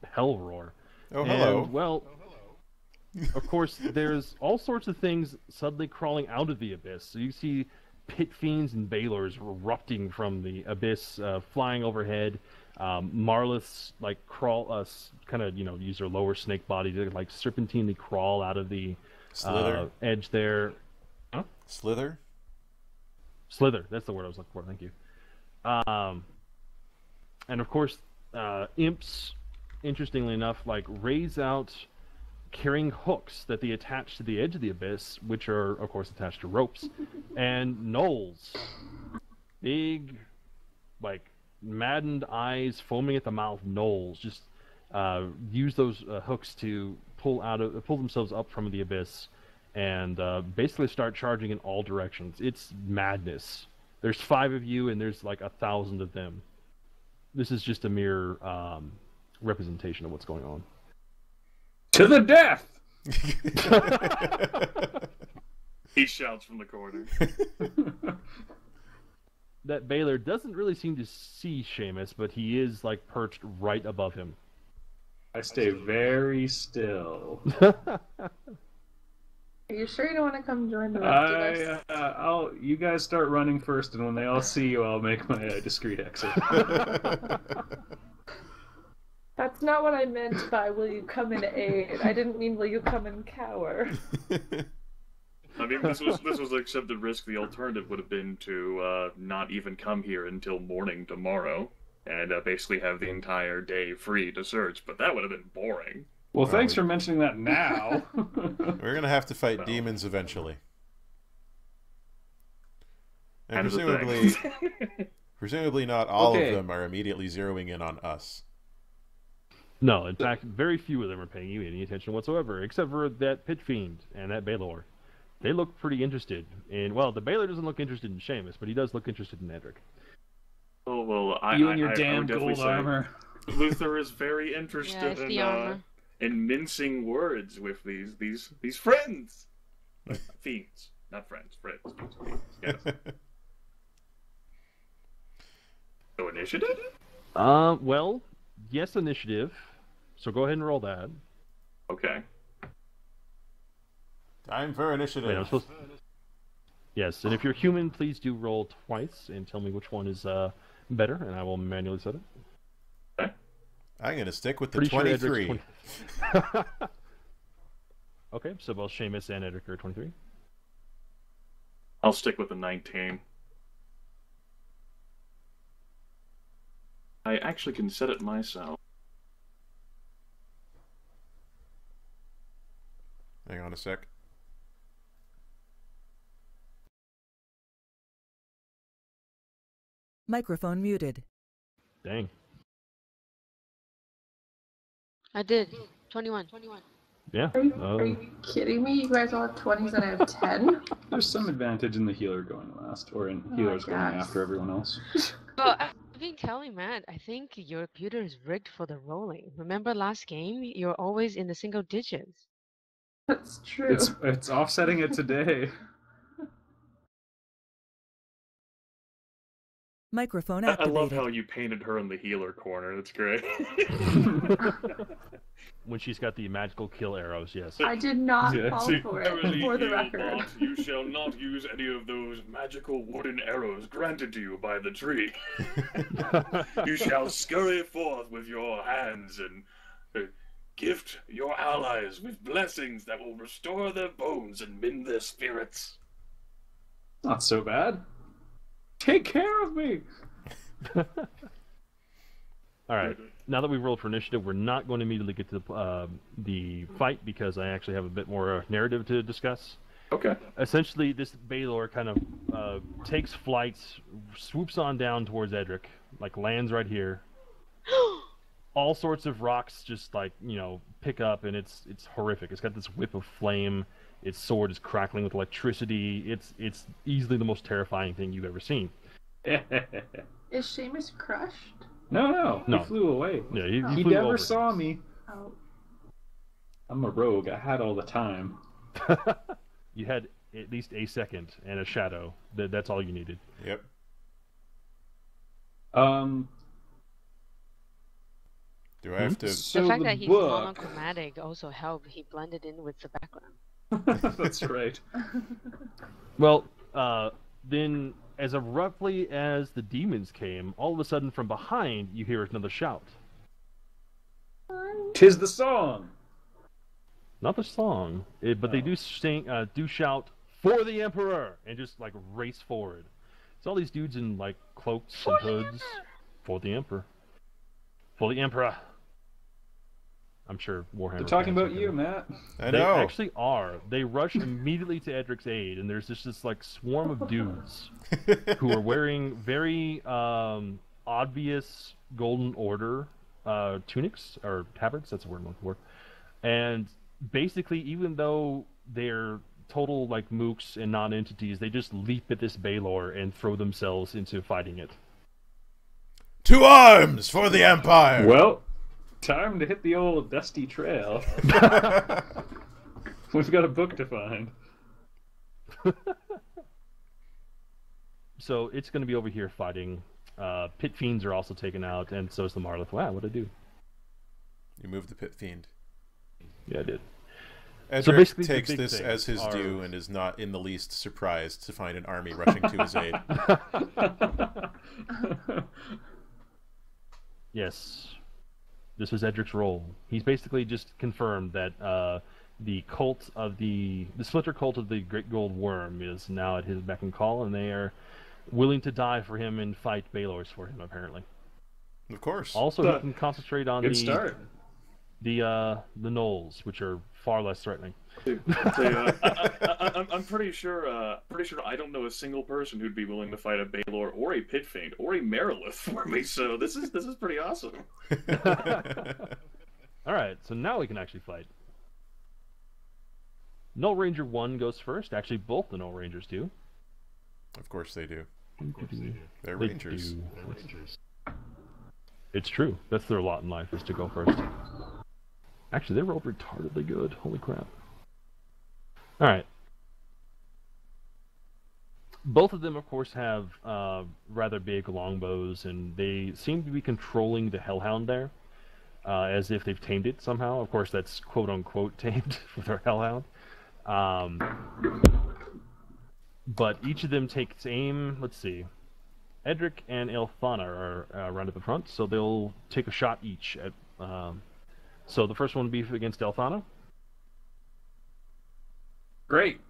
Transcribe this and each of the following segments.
hell roar. Oh, And, hello. well, of course, there's all sorts of things suddenly crawling out of the abyss. So you see pit fiends and balors erupting from the abyss, flying overhead. Marliths like crawl, kind of use their lower snake body to like serpentinely crawl out of the Slither. edge there. Huh? Slither. Slither. That's the word I was looking for. Thank you. Um, and of course, imps, interestingly enough, like raise out carrying hooks that they attach to the edge of the abyss, which are, of course, attached to ropes. And gnolls, big, like, maddened eyes, foaming at the mouth gnolls, just use those hooks to pull themselves up from the abyss, and basically start charging in all directions. It's madness. There's 5 of you, and there's like 1,000 of them. This is just a mere representation of what's going on. To the death! He shouts from the corner. That Baylor doesn't really seem to see Seamus, but he is like perched right above him. I stay very still. Are you sure you don't want to come join the rest of us? You guys start running first, and when they all see you, I'll make my discreet exit. That's not what I meant by will you come and aid. I didn't mean will you come and cower. I mean, this was an accepted risk. The alternative would have been to not even come here until morning tomorrow, and basically have the entire day free to search. But that would have been boring. Well, thanks for mentioning that now. We're gonna have to fight demons eventually, and Kind of presumably not all Okay. of them are immediately zeroing in on us. No, in fact, very few of them are paying you any attention whatsoever, except for that pit fiend and that Baylor. They look pretty interested in. Well, the Baylor doesn't look interested in Seamus, but he does look interested in Edric. Oh well, You and your I damn would definitely gold say armor. Luther is very Yeah, interested it's the armor. in mincing words with these friends. Fiends, not friends. Friends. Fiends. Yes. So initiative? Well, yes, initiative. So go ahead and roll that. Okay. Time for initiative. Wait, I'm supposed. Yes, and if you're human, please do roll twice and tell me which one is better, and I will manually set it. Okay. I'm gonna stick with the Pretty sure 23. Edric's 20. Okay, so both Seamus and Edric are 23. I'll stick with the 19. I actually can set it myself. Hang on a sec. Microphone muted. Dang. I did. 21. Yeah. Are you kidding me? You guys all have 20s and I have 10? There's some advantage in the healer going last, or in healers going gosh. after everyone else. Well, I've been telling Matt, I think your computer is rigged for the rolling. Remember last game? You're always in the single digits. That's true. It's offsetting it today. Microphone I activated. love how you painted her in the healer corner. That's great. When she's got the magical kill arrows, yes. I did not Yeah, fall see, for it, for the record. You shall not use any of those magical wooden arrows granted to you by the tree. You shall scurry forth with your hands and gift your allies with blessings that will restore their bones and mend their spirits. Not so bad. Take care of me! Alright, now that we've rolled for initiative, we're not going to immediately get to the fight because I actually have a bit more narrative to discuss. Okay. Essentially, this Baylor kind of takes flight, swoops on down towards Edric, like lands right here. All sorts of rocks just like, pick up, and it's horrific. It's got this whip of flame. Its sword is crackling with electricity. It's easily the most terrifying thing you've ever seen. Is Seamus crushed? No. No. He flew away. Yeah, He flew never over. saw me. Oh. I'm a rogue. I had all the time. You had at least a second and a shadow. That's all you needed. Yep. Do I have to? The So fact the that he's book. monochromatic also helped. He blended in with the background. That's right. Well, then, as abruptly as the demons came, all of a sudden from behind, you hear another shout. 'Tis the song. Not the song, but they do sing, do shout, "For the Emperor!" and just, like, race forward. It's all these dudes in, like, cloaks and hoods. For the Emperor. For the Emperor. I'm sure Warhammer. They're talking fans are about you, gonna- Matt. I They know. actually are. They rush immediately to Edric's aid, and there's just this like swarm of dudes who are wearing very obvious Golden Order tunics or tabards. That's the word I'm looking for. And basically, even though they're total like mooks and non-entities, they just leap at this Baelor and throw themselves into fighting it. To arms for the Empire! Well, time to hit the old dusty trail. We've got a book to find. So it's going to be over here fighting. Pit Fiends are also taken out, and so is the Marlith. Wow, what'd I do? You moved the Pit Fiend. Yeah, I did. Edric So basically the takes big this things as his are- due and is not in the least surprised to find an army rushing to his aid. Yes. This was Edric's role. He's basically just confirmed that the cult of the splinter cult of the Great Gold Worm is now at his beck and call, and they are willing to die for him and fight Baelors for him, apparently. Of course. Also, he can concentrate on Good start. the Knolls, which are far less threatening. I'm pretty sure I don't know a single person who'd be willing to fight a Baelor or a Pit Fiend or a Marilith for me. So this is pretty awesome. All right, so now we can actually fight. Null Ranger 1 goes first. Actually, both the Null Rangers do. Of course they do. They're They rangers. do. It's true. That's their lot in life, is to go first. Actually, they rolled retardedly good. Holy crap. Alright. Both of them, of course, have rather big longbows, and they seem to be controlling the Hellhound there, as if they've tamed it somehow. Of course, that's quote-unquote tamed with their Hellhound. But each of them takes aim. Let's see. Edric and Elthana are right at the front, so they'll take a shot each. So the first one will be against Elthana. Great.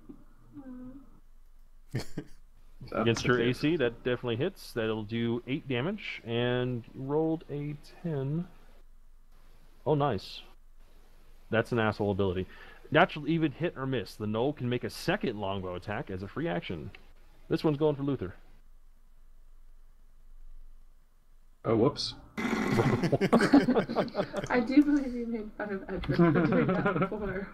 Against her AC, that definitely hits. That'll do 8 damage, and you rolled a 10. Oh, nice. That's an asshole ability. Natural even hit or miss. The Knoll can make a second longbow attack as a free action. This one's going for Luther. Oh, whoops. I do believe you made fun of Edric for doing that before.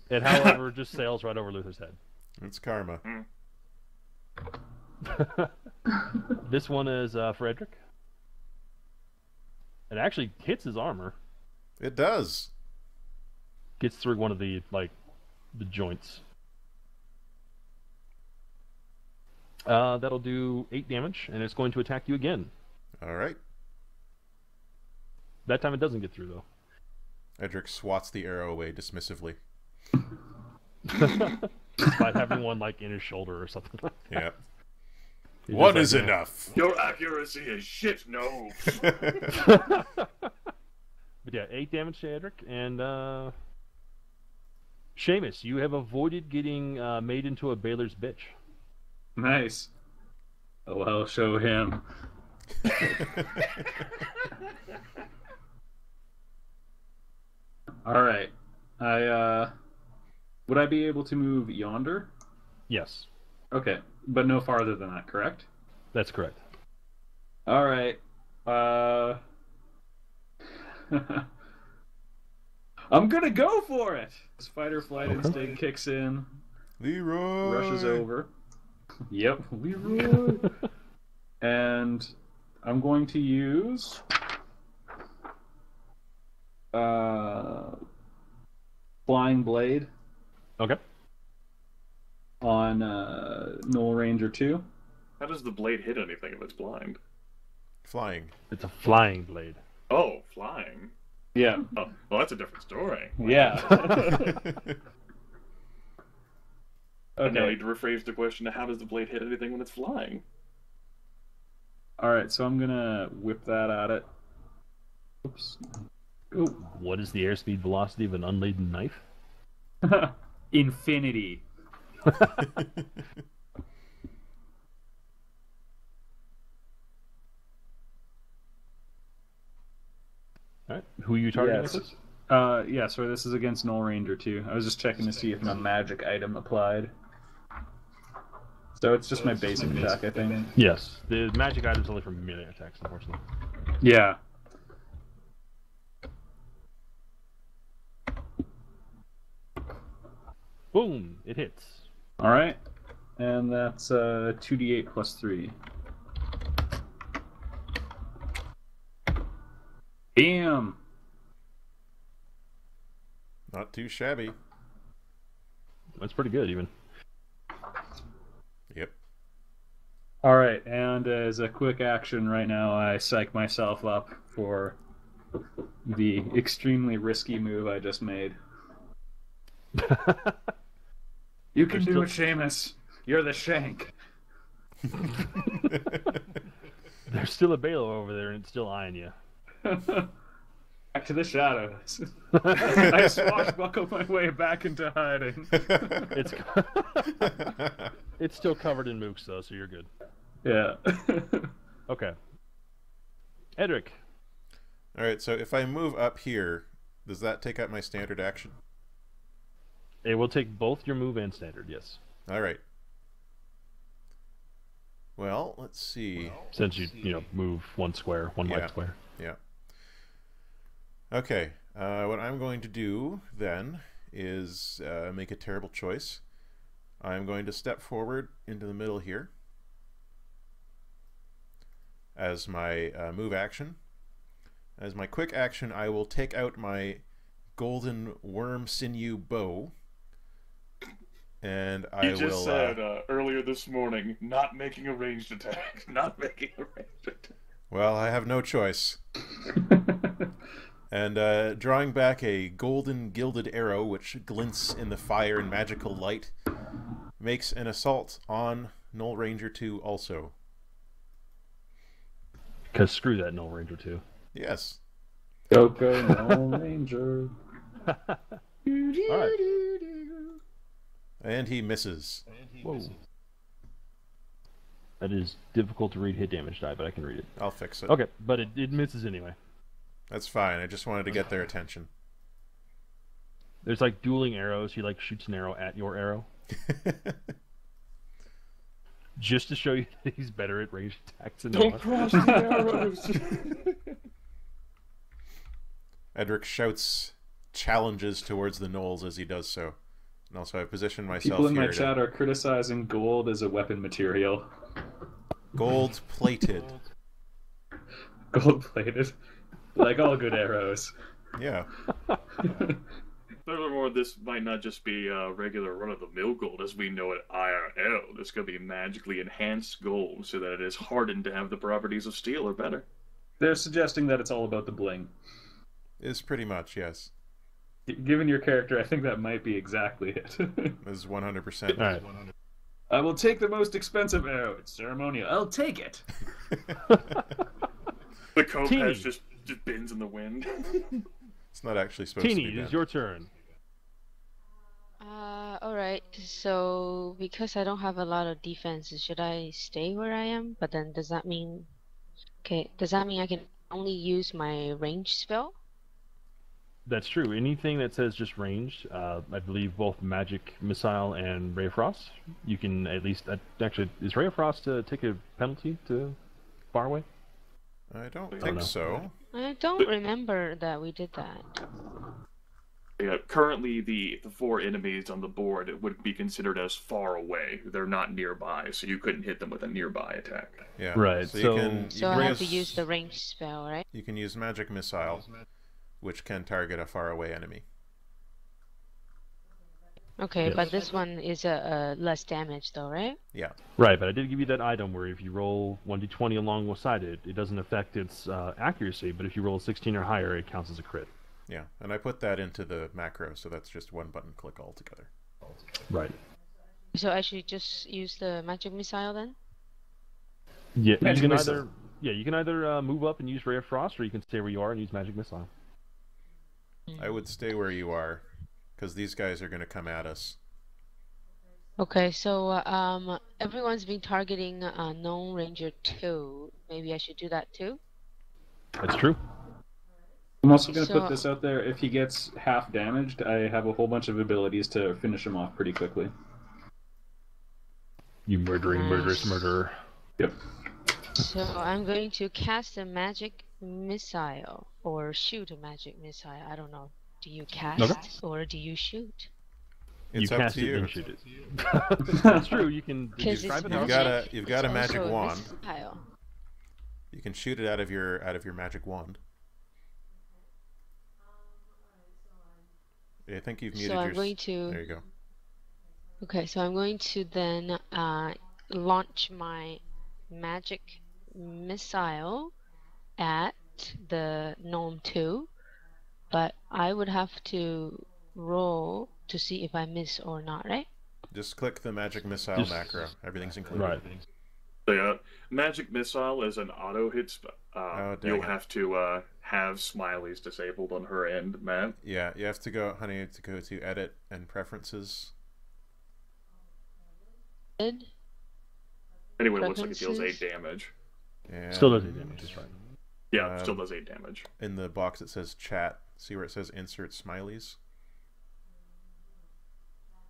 It, however, just sails right over Luther's head. It's karma. This one is for Edric. It actually hits his armor. It does. Gets through one of the, like, the joints. That'll do 8 damage, and it's going to attack you again. Alright. That time it doesn't get through, though. Edric swats the arrow away dismissively. Despite having one, like, in his shoulder or something. Yeah. He's One just is like, enough. Your accuracy is shit, no. But yeah, 8 damage to Edric, and Seamus, you have avoided getting made into a Baylor's bitch. Nice. Oh, I'll show him. All right. Would I be able to move yonder? Yes, Okay, but no farther than that, correct? that's correct. All right. I'm gonna go for it. This fight or flight instinct kicks in, Leroy. rushes over. Yep, Leroy. And I'm going to use Flying Blade Okay. on Noel Ranger 2. How does the blade hit anything if it's blind? Flying. It's a flying blade. Oh, flying. Yeah. Oh, well, that's a different story. Yeah. I now Okay. need to rephrase the question to how does the blade hit anything when it's flying? Alright, so I'm gonna whip that at it. Oops. Ooh. What is the airspeed velocity of an unladen knife? Infinity. Alright, who are you targeting Yes. with this? Yeah, so this is against Null Ranger too. I was just checking to see if my magic item applied. So it's just my basic attack, I think. Yes, the magic item's only for melee attacks, unfortunately. Yeah. Boom! It hits. Alright. And that's 2d8 plus 3. Bam! Not too shabby. That's pretty good, even. Yep. Alright, and as a quick action right now, I psych myself up for the extremely risky move I just made. You can do it, Seamus. You're the shank. There's still a Balo over there, and it's still eyeing you. Back to the shadows. I swashbuckle my way back into hiding. It's it's still covered in mooks, though, so you're good. Yeah. Okay. Edric. Alright, so if I move up here, does that take out my standard action? It will take both your move and standard, yes. Alright. Well, let's see. Since you move one square, one light square. Yeah. Okay. What I'm going to do then is make a terrible choice. I'm going to step forward into the middle here as my move action. As my quick action, I will take out my golden worm sinew bow. And I will... You just said earlier this morning, not making a ranged attack. Not making a ranged attack. Well, I have no choice. And drawing back a golden gilded arrow which glints in the fire and magical light, makes an assault on Null Ranger 2 also. Because screw that Null Ranger 2. Yes. Go Null Ranger. Alright. And he misses. Whoa. That is difficult to read hit damage die, but I can read it. I'll fix it. Okay, but it misses anyway. That's fine. I just wanted to get their attention. There's like dueling arrows. He like shoots an arrow at your arrow. Just to show you that he's better at ranged attacks than Don't Noah. cross the arrows. Edric shouts challenges towards the gnolls as he does so. And also I've positioned myself People in my here chat are criticizing gold as a weapon material. gold plated. Gold plated. Like all good arrows. Yeah. Furthermore, this might not just be regular run-of-the-mill gold as we know it IRL. This could be magically enhanced gold so that it is hardened to have the properties of steel or better. They're suggesting that it's all about the bling. Is pretty much, yes. Given your character, I think that might be exactly it. Is 100%. Alright. I will take the most expensive arrow. It's ceremonial. I'll take it. The coat Teeny. has just bends in the wind. It's not actually supposed to Teeny, be it is done. your turn. Alright, so because I don't have a lot of defense, should I stay where I am? But then does that mean... Okay, does that mean I can only use my range spell? That's true. Anything that says just ranged, I believe both Magic Missile and Ray of Frost, you can at least... actually, is Ray of Frost take a penalty to far away? I don't don't think know. so. I don't remember that we did that. Yeah, currently the 4 enemies on the board would be considered as far away. They're not nearby, so you couldn't hit them with a nearby attack. Yeah. Right, So, so- you can, So I have to use the range spell, right? You can use Magic Missile, which can target a faraway enemy. Okay, Yes. but this one is less damage though, right? Yeah. Right, but I did give you that item where if you roll 1d20 alongside it, it doesn't affect its accuracy, but if you roll a 16 or higher, it counts as a crit. Yeah, and I put that into the macro, so that's just one button click altogether. Right. So I should just use the magic missile then? Yeah, Magic you can missile. you can either move up and use Ray of Frost, or you can stay where you are and use Magic Missile. I would stay where you are, because these guys are going to come at us. Okay, so everyone's been targeting Gnome Ranger 2. Maybe I should do that too? That's true. I'm also going to So- put this out there. If he gets half damaged, I have a whole bunch of abilities to finish him off pretty quickly. You murdering, murderous murderer. Yep. So I'm going to cast a magic missile or shoot a magic missile. I don't know. Do you cast or do you shoot? It's you up cast to it you. and shoot it. That's true. You can 'Cause describe it's it. You've magic. got a It's magic also wand. missile. You can shoot it out of your magic wand. I think you've muted So I'm your. going to. There you go. Okay, so I'm going to then launch my magic missile at the Gnome 2, but I would have to roll to see if I miss or not, right? Just click the magic missile Just- macro. Everything's included. Right. The magic missile is an auto hit. dang You'll it. have to have Smiley's disabled on her end, Matt. Yeah, you have to go, honey. You have to go to edit and preferences. Anyway, it looks like it deals 8 Preferences? damage. And Still does 8 damage. That's right. Yeah, still Um, does 8 damage. in the box it says chat. See where it says insert smileys?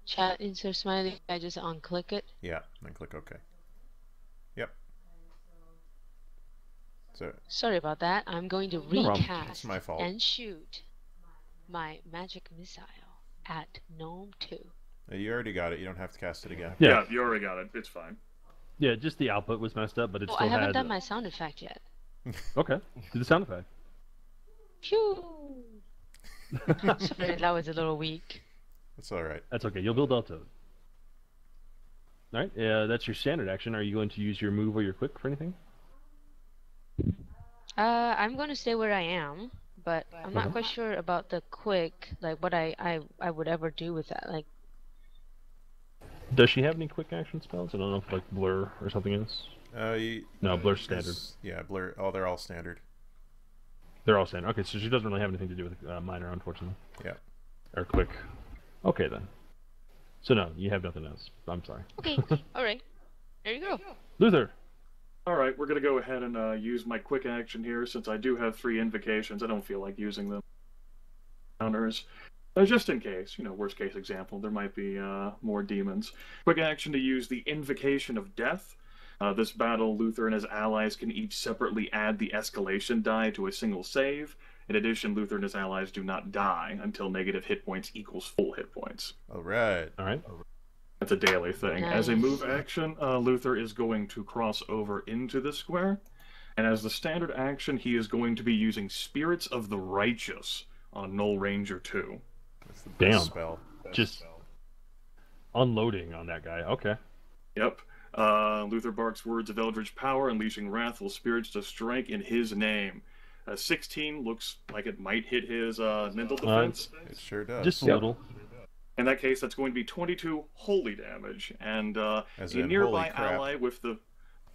Chat insert smiley, I just unclick it. Yeah, then click OK. Yep. So Sorry about that. I'm going to problem. recast It's my fault. and shoot my magic missile at Gnome 2. you already got it. You don't have to cast it again. Yeah. You already got it. It's fine. Yeah, just the output was messed up, but it Oh, still I haven't had. done my sound effect yet. Okay. Do the sound effect. Phew! Sorry, that was a little weak. It's all right. That's okay. You'll build up to it. All right. That's your standard action. Are you going to use your move or your quick for anything? I'm going to stay where I am, but I'm not Okay. quite sure about the quick, like what I would ever do with that. Like, Does she have any quick action spells? I don't know if like blur or something else. No, blur's standard. Yeah, blur. Oh, they're all standard. They're all standard. Okay, so she doesn't really have anything to do with minor, unfortunately. Yeah. Or quick. Okay then. So no, you have nothing else. I'm sorry. okay, all right, there you go. Luther. Alright, we're gonna go ahead and use my quick action here, since I do have 3 invocations. I don't feel like using them. Counters. Just in case, worst case example, there might be more demons. Quick action to use the Invocation of Death. This battle, Luther and his allies can each separately add the escalation die to a single save. In addition, Luther and his allies do not die until negative hit points equals full hit points. All right. All right. That's a daily thing. As a Nice. move action, Luther is going to cross over into the square. And as the standard action, he is going to be using Spirits of the Righteous on Null Ranger 2. That's the Damn. best spell. Just unloading on that guy. Okay. Yep. Luther barks words of Eldritch power, unleashing wrathful spirits to strike in his name. 16 looks like it might hit his mental defense. It sure does. Just a Yep. little. In that case, that's going to be 22 holy damage, and As the in, nearby holy crap. ally with the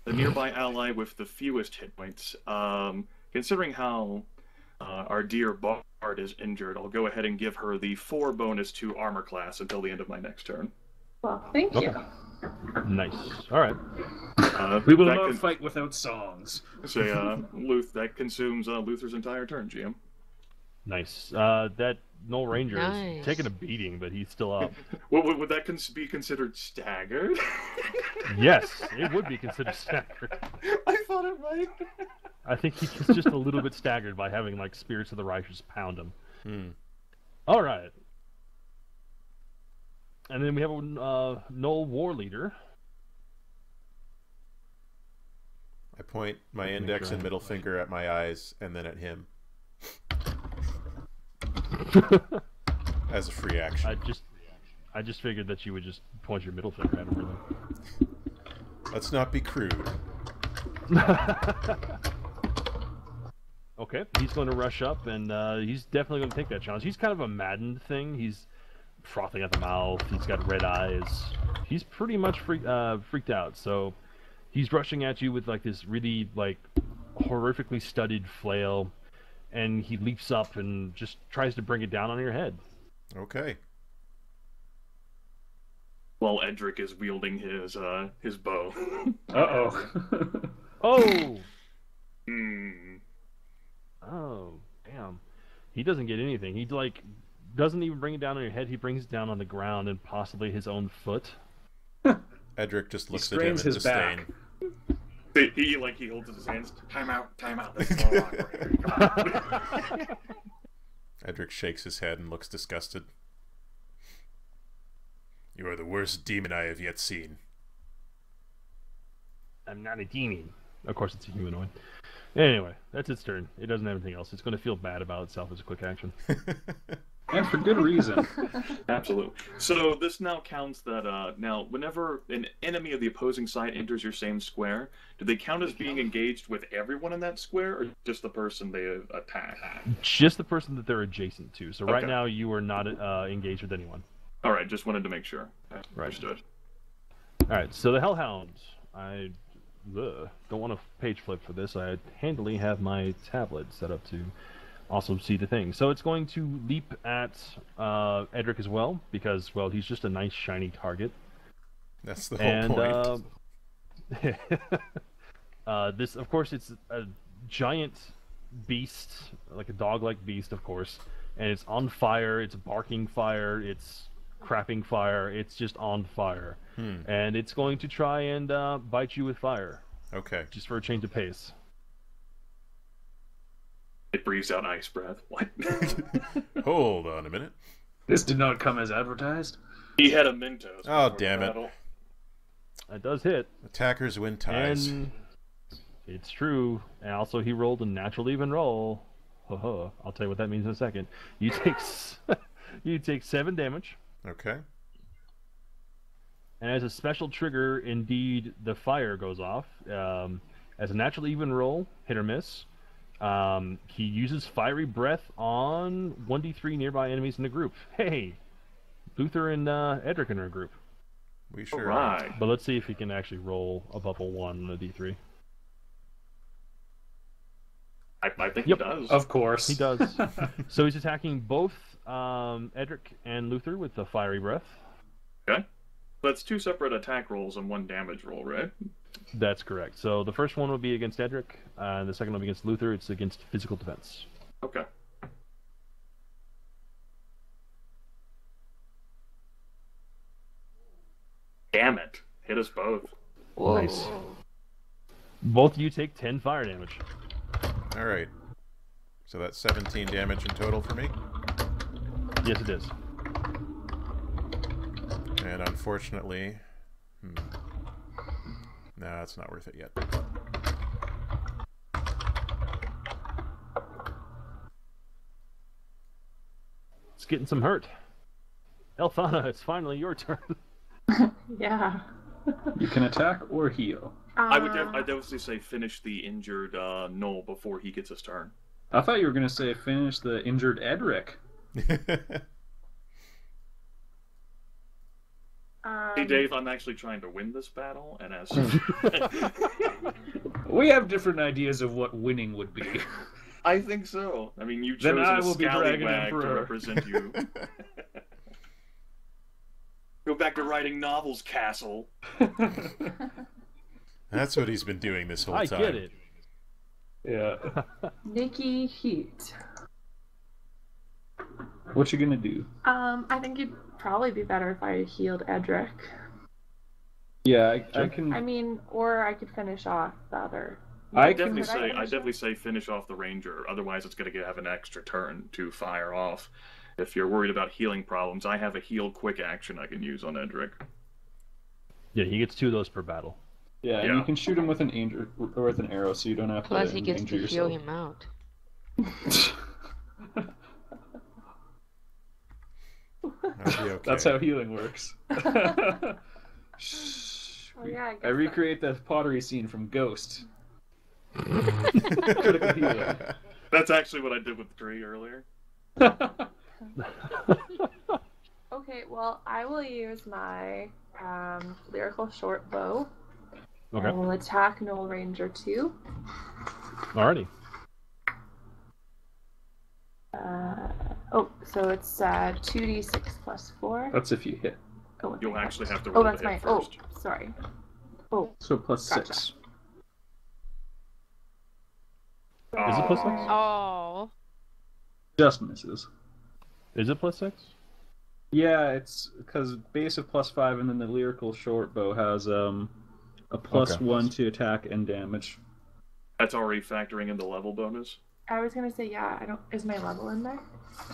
nearby ally with the fewest hit points. Considering how our dear Bard is injured, I'll go ahead and give her the 4 bonus to armor class until the end of my next turn. Well, thank Okay. you. Nice. All right. We will that not con- fight without songs. Say, that consumes Luther's entire turn, GM. Nice. That Null Ranger is Nice. taking a beating, but he's still up. Would that be considered staggered? Yes, it would be considered staggered. I thought it might. I think he's just a little bit staggered by having like Spirits of the Righteous pound him. Hmm. All right. And then we have a Null War Leader. I point my Make index sure and I- middle finger at my eyes and then at him as a free action. I just figured that you would just point your middle finger at him. Really. Let's not be crude. Okay, he's going to rush up, and he's definitely going to take that challenge. He's kind of a maddened thing. He's frothing at the mouth. He's got red eyes. He's pretty much freaked out. So he's rushing at you with like this really like horrifically studded flail, and he leaps up and just tries to bring it down on your head. Okay. While Edric is wielding his bow. Uh-oh. Oh! Hmm. Oh, damn. He doesn't get anything. He, like, doesn't even bring it down on your head. He brings it down on the ground and possibly his own foot. Edric just looks He at him in strains his disdain. back. He holds his hands. Time out. This is all awkward. Come on. Edric shakes his head and looks disgusted. You are the worst demon I have yet seen. I'm not a demon. Of course, it's a humanoid. Anyway, that's its turn. It doesn't have anything else. It's going to feel bad about itself as a quick action. And for good reason. Absolutely. So this now counts that now whenever an enemy of the opposing side enters your same square, do they count as being engaged with everyone in that square, or just the person they attack? Just the person that they're adjacent to. So right Okay. now you are not engaged with anyone. All right, just wanted to make sure. Right. Understood. All right, so the Hellhound. I don't want to page flip for this. I handily have my tablet set up to also see the thing. So it's going to leap at Edric as well, because, well, he's just a nice shiny target. That's the whole point. This, of course, it's a giant beast, like a dog-like beast, of course, and it's on fire. It's barking fire. It's crapping fire. It's just on fire. And it's going to try and bite you with fire. Okay. Just for a change of pace. It breathes out ice breath. What? Hold on a minute. This did not come as advertised. He had a Mentos. Oh, before damn the it. battle. That does hit. Attackers win ties. And it's true. And also he rolled a natural even roll. Ho-ho. I'll tell you what that means in a second. You take you take 7 damage. Okay. And as a special trigger, indeed, the fire goes off. As a natural even roll, hit or miss, he uses fiery breath on 1d3 nearby enemies in the group. Hey, Luther and Edric in our group. We All sure are. right. But let's see if he can actually roll above a 1 on a d3. I think Yep. he does. Of course. He does. So he's attacking both Edric and Luther with the fiery breath. Okay. That's 2 separate attack rolls and 1 damage roll, right? That's correct. So the first one will be against Edric, the second one will be against Luther. It's against physical defense. Okay. Damn it. Hit us both. Whoa. Nice. Both of you take 10 fire damage. All right. So that's 17 damage in total for me. Yes, it is. And unfortunately... No, it's not worth it yet. It's getting some hurt. Elthana, it's finally your turn. Yeah. You can attack or heal. I'd definitely say finish the injured Noel before he gets his turn. I thought you were going to say finish the injured Edric. Hey Dave, I'm actually trying to win this battle, and as We have different ideas of what winning would be. I think so. I mean, you Then chose I a will be Dragon scallywag to Emperor. represent you. Go back to writing novels, Castle. That's what he's been doing this whole I time. get it. Yeah. Nikki Heat. What you gonna do? I think it'd probably be better if I healed Edric. Yeah, I can. I mean, or I could finish off the other. I I can. definitely say finish off the ranger. Otherwise, it's going to have an extra turn to fire off. If you're worried about healing problems, I have a heal quick action I can use on Edric. Yeah, he gets 2 of those per battle. Yeah, and Yeah. you can shoot him with an or with an arrow, so you don't have Plus, to he gets injure to heal yourself. him out. That'll be okay. That's how healing works. Oh, yeah, I guess I recreate the pottery scene from Ghost. Critical healing. That's actually what I did with the tree earlier. Okay, well, I will use my lyrical short bow. Okay. I will attack Noel Ranger 2. Alrighty. So it's 2d6 plus 4. That's if you hit. Oh, You'll actually have to roll that's the hit my. first. Oh, sorry. So plus Gotcha. 6. Is it plus 6? Oh. Just misses. Is it plus 6? Yeah, it's because base of plus 5, and then the lyrical short bow has a plus Okay. 1 to attack and damage. That's already factoring in the level bonus. I was gonna say, yeah, I don't. Is my level in there?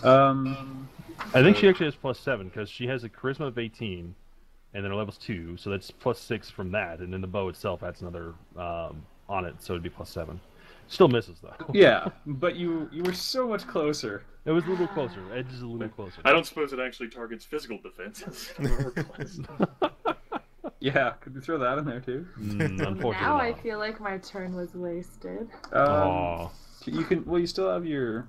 I think she actually has plus 7 because she has a charisma of 18, and then her level's 2, so that's plus 6 from that, and then the bow itself adds another on it, so it'd be plus 7. Still misses though. Yeah, but you were so much closer. It was a little closer. Edge is a little closer. I don't suppose it actually targets physical defenses. Yeah, could we throw that in there too? Unfortunately. Now I not. feel like my turn was wasted. Aw. You can. Well, you still have your.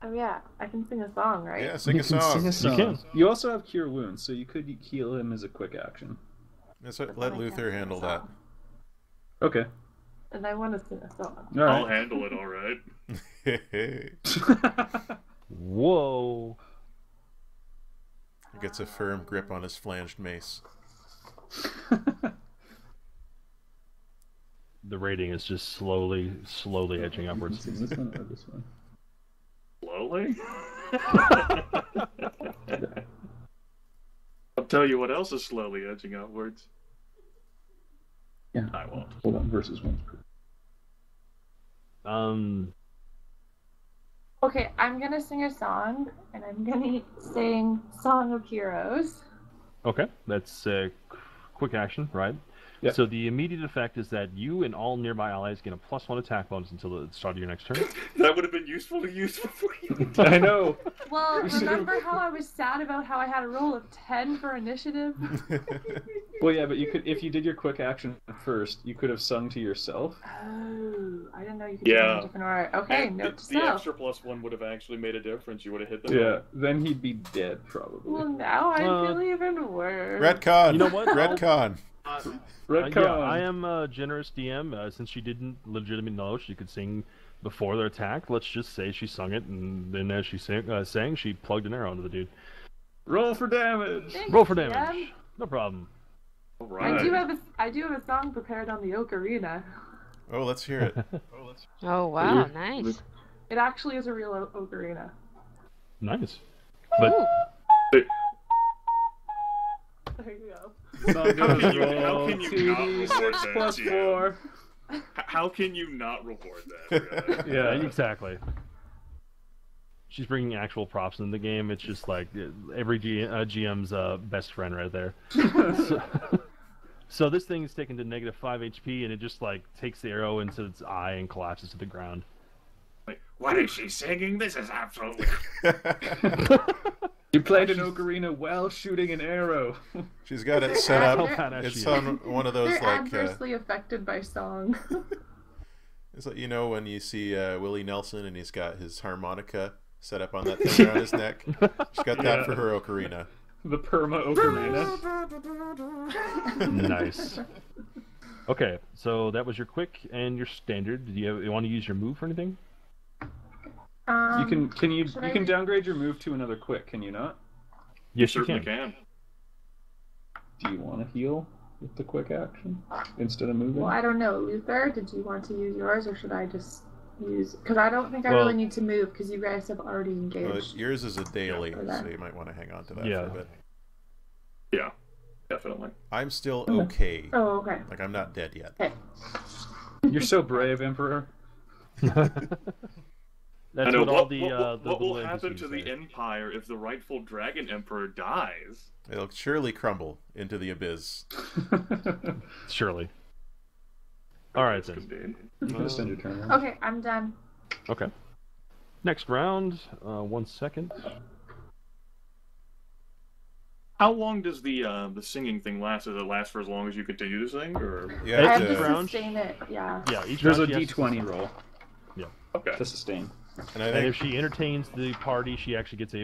Oh yeah, I can sing a song, right? Yeah, sing you a can song. sing a song. You can. You also have cure wounds, so you could heal him as a quick action. Let Luther handle that. Okay. And I want to sing a song. All I'll right. handle it, alright. Whoa. He gets a firm grip on his flanged mace. The rating is just slowly edging upwards. Sing this one or this one? Slowly? I'll tell you what else is slowly edging upwards. Yeah. I won't. Hold on. Versus one. Okay, I'm gonna sing a song, and I'm gonna sing "Song of Heroes." Okay, that's a quick action, right? Yep. So the immediate effect is that you and all nearby allies get a +1 attack bonus until the start of your next turn. That would have been useful to use before you. I know. Well, remember how I was sad about how I had a roll of 10 for initiative? Well, yeah, but you could, if you did your quick action first, you could have sung to yourself. Oh, I didn't know you could do it in Yeah. a different order. Okay, And note to the self. extra +1 would have actually made a difference. You would have hit them. Yeah. Then he'd be dead, probably. Well, now I feel even worse. Redcon! You know what? Redcon! Redcon. Yeah, I am a generous DM. Since she didn't legitimately know she could sing before their attack, let's just say she sung it, and then as she sang, she plugged an arrow into the dude. Roll for damage. Thanks, Roll for DM. damage. No problem. Alright. I do have a song prepared on the ocarina. Oh, let's hear it. Oh wow, nice. It actually is a real ocarina. Nice. But There you go. Song goes How can you roll not 2d6 reward that, plus GM? 4. How can you not reward that? Really? Yeah. exactly. She's bringing actual props into the game. It's just like every GM's best friend right there. So this thing is taken to -5 HP, and it just like takes the arrow into its eye and collapses to the ground. Like, what is she singing? This is absolutely. You played an ocarina while shooting an arrow. She's got it set up. How badass she It's is. on one of those They're like adversely affected by song. it's like, you know, when you see Willie Nelson and he's got his harmonica set up on that thing around his neck. She's got that for her ocarina. The perma ocarina. Nice. Okay, so that was your quick and your standard. Do you want to use your move for anything? You can should I you can read- downgrade your move to another quick, can you not? Yes, you Certainly can. can. Do you want to heal with the quick action instead of moving? Well, I don't know. Luther, did you want to use yours, or should I just use... Because I don't think I Well- really need to move, because you guys have already Well, engaged. yours is a daily, For that. so you might want to hang on to that Yeah. for a bit. Yeah, definitely. I'm still okay. Oh, okay. Like, I'm not dead yet. Okay. You're so brave, Emperor. That's I know. what all the What will little happen NPCs to the say. Empire if the rightful Dragon Emperor dies? It'll surely crumble into the abyss. Surely. All right This then. could be. You can extend your turn. Okay, I'm done. Okay. Next round. 1 second. How long does the singing thing last? Does it last for as long as you continue to sing, or? You I have have Each to to, round- sustain it, yeah. Yeah, each There's a round she has to D20 sustain. roll Okay. to sustain. and I And if think she entertains the party, she actually gets a